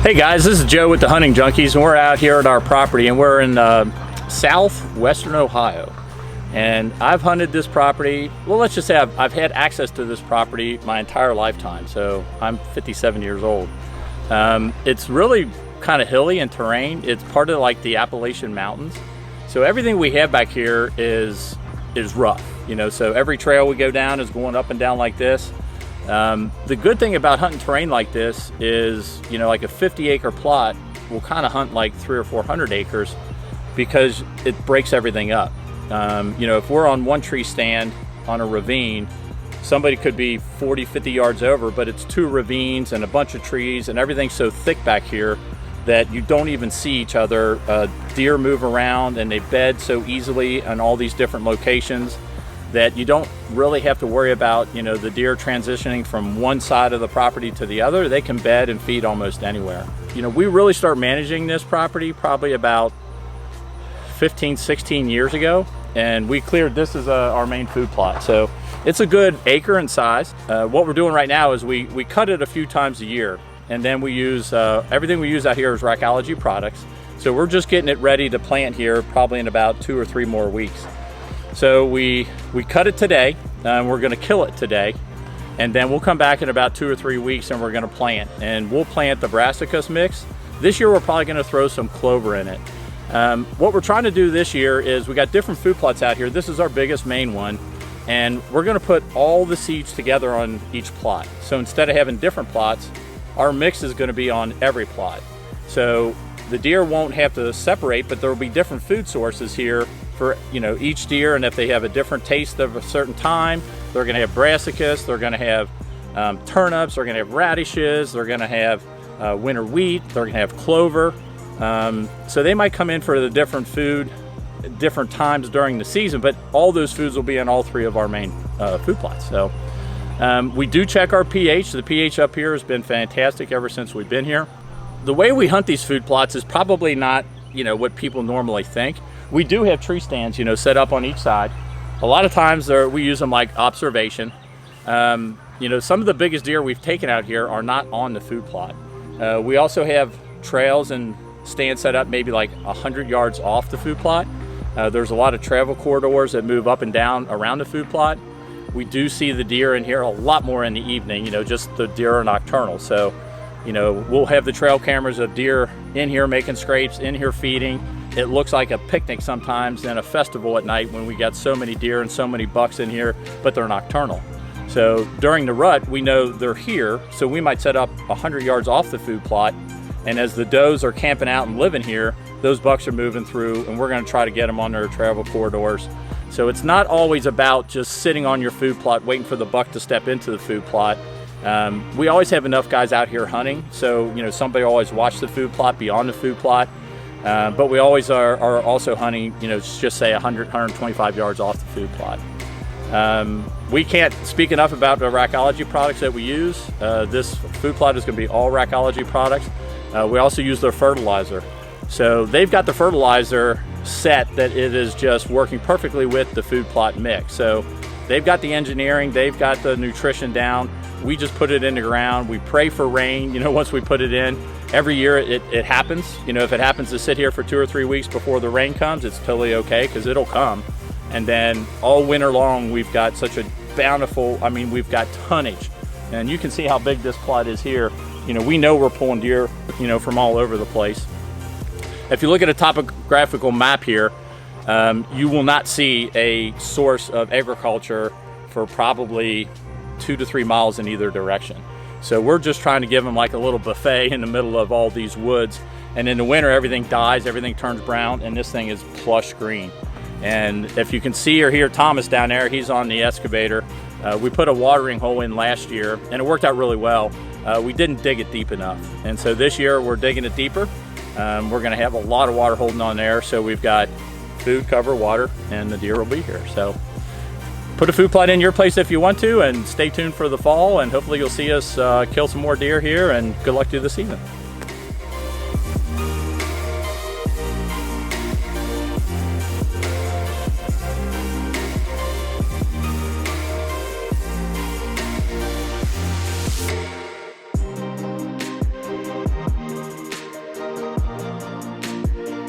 Hey guys, this is Joe with the Hunting Junkies, and we're out here at our property, and we're in southwestern Ohio. And I've hunted this property, well, let's just say I've had access to this property my entire lifetime, so I'm 57 years old. It's really kind of hilly in terrain. It's part of like the Appalachian mountains. So everything we have back here is rough, you know, so every trail we go down is going up and down like this. The good thing about hunting terrain like this is, you know, like a 50-acre plot will kind of hunt like 300 or 400 acres because it breaks everything up. You know, if we're on one tree stand on a ravine, somebody could be 40, 50 yards over, but it's two ravines and a bunch of trees and everything's so thick back here that you don't even see each other. Deer move around and they bed so easily in all these different locations that you don't really have to worry about, you know, the deer transitioning from one side of the property to the other. They can bed and feed almost anywhere. You know, we really start managing this property probably about 15, 16 years ago, and we cleared this as our main food plot. So it's a good acre in size. What we're doing right now is we cut it a few times a year, and then we use, everything we use out here is Rackology products. So we're just getting it ready to plant here probably in about 2 or 3 more weeks. So we cut it today, and we're gonna kill it today, and then we'll come back in about 2 or 3 weeks and we're gonna plant. And we'll plant the brassicas mix. This year we're probably gonna throw some clover in it. What we're trying to do this year is we got different food plots out here. This is our biggest main one, and we're gonna put all the seeds together on each plot. So instead of having different plots, our mix is gonna be on every plot. So the deer won't have to separate, but there will be different food sources here for, you know, each deer, and if they have a different taste of a certain time, they're going to have brassicas, they're going to have turnips, they're going to have radishes, they're going to have winter wheat, they're going to have clover. So they might come in for the different food different times during the season, but all those foods will be in all 3 of our main food plots. So we do check our pH. The pH up here has been fantastic ever since we've been here. The way we hunt these food plots is probably not, you know, what people normally think. We do have tree stands, you know, set up on each side. A lot of times we use them like observation. You know, some of the biggest deer we've taken out here are not on the food plot. We also have trails and stands set up maybe like 100 yards off the food plot. There's a lot of travel corridors that move up and down around the food plot. We do see the deer in here a lot more in the evening, you know, just the deer are nocturnal. So, you know, we'll have the trail cameras of deer in here making scrapes, in here feeding. It looks like a picnic sometimes and a festival at night when we got so many deer and so many bucks in here, but they're nocturnal. So during the rut, we know they're here, so we might set up 100 yards off the food plot, and as the does are camping out and living here, those bucks are moving through, and we're gonna try to get them on their travel corridors. So it's not always about just sitting on your food plot waiting for the buck to step into the food plot. We always have enough guys out here hunting, so, you know, somebody always watch the food plot beyond the food plot. But we always are also hunting, you know, just say 100, 125 yards off the food plot. We can't speak enough about the Rackology products that we use. This food plot is going to be all Rackology products. We also use their fertilizer. So they've got the fertilizer set that it is just working perfectly with the food plot mix. So they've got the engineering, they've got the nutrition down. We just put it in the ground. We pray for rain, you know, once we put it in. Every year it happens. You know, if it happens to sit here for 2 or 3 weeks before the rain comes, it's totally okay because it'll come. And then all winter long, we've got such a bountiful, I mean, we've got tonnage. And you can see how big this plot is here. You know, we know we're pulling deer, you know, from all over the place. If you look at a topographical map here, you will not see a source of agriculture for probably 2 to 3 miles in either direction. So we're just trying to give them like a little buffet in the middle of all these woods. And in the winter, everything dies, everything turns brown, and this thing is plush green. And if you can see or hear Thomas down there, he's on the excavator. We put a watering hole in last year, and it worked out really well. We didn't dig it deep enough. And so this year, we're digging it deeper. We're gonna have a lot of water holding on there, so we've got food, cover, water, and the deer will be here. So put a food plot in your place if you want to, and stay tuned for the fall, and hopefully you'll see us kill some more deer here, and good luck to you this season.